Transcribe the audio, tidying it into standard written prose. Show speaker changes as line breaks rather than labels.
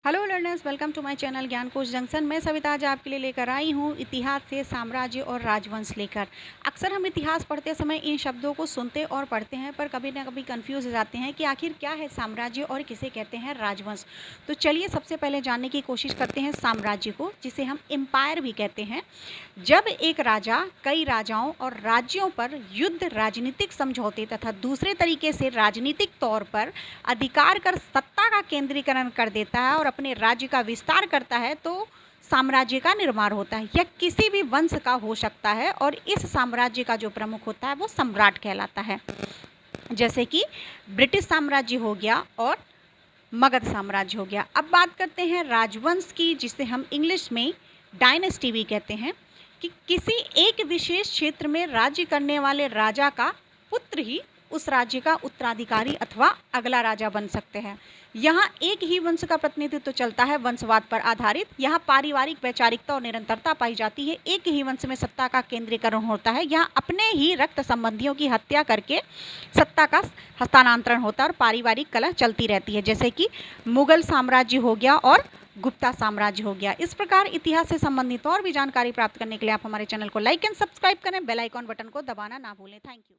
Hello learners, welcome to my channel Gyan Kosh junction. मैं सविता आज आपके लिए लेकर आई हूँ इतिहास से साम्राज्य और राजवंश लेकर। अक्सर हम इतिहास पढ़ते समय इन शब्दों को सुनते और पढ़ते हैं, पर कभी ना कभी कंफ्यूज हो जाते हैं कि आखिर क्या है साम्राज्य और किसे कहते हैं राजवंश। तो चलिए सबसे पहले जानने की कोशिश करते हैं साम्राज्य को, जिसे हम एम्पायर भी कहते हैं। जब एक राजा कई राजाओं और राज्यों पर युद्ध, राजनीतिक समझौते तथा दूसरे तरीके से राजनीतिक तौर पर अधिकार कर सत्ता का केंद्रीकरण कर देता है और अपने राज्य का विस्तार करता है, तो साम्राज्य का निर्माण होता है। यह किसी भी वंश का हो सकता है और इस साम्राज्य का जो प्रमुख होता है वो सम्राट कहलाता है। जैसे कि ब्रिटिश साम्राज्य हो गया और मगध साम्राज्य हो गया। अब बात करते हैं राजवंश की, जिसे हम इंग्लिश में डायनेस्टी भी कहते हैं, कि किसी एक विशेष क्षेत्र में राज्य करने वाले राजा का पुत्र ही उस राज्य का उत्तराधिकारी अथवा अगला राजा बन सकते हैं। यहाँ एक ही वंश का प्रतिनिधित्व चलता है, वंशवाद पर आधारित। यहाँ पारिवारिक वैचारिकता और निरंतरता पाई जाती है। एक ही वंश में सत्ता का केंद्रीकरण होता है। यहाँ अपने ही रक्त संबंधियों की हत्या करके सत्ता का हस्तांतरण होता है और पारिवारिक कलह चलती रहती है, जैसे कि मुगल साम्राज्य हो गया और गुप्ता साम्राज्य हो गया। इस प्रकार इतिहास से संबंधित और भी जानकारी प्राप्त करने के लिए आप हमारे चैनल को लाइक एंड सब्सक्राइब करें। बेल आइकॉन बटन को दबाना ना भूलें। Thank you.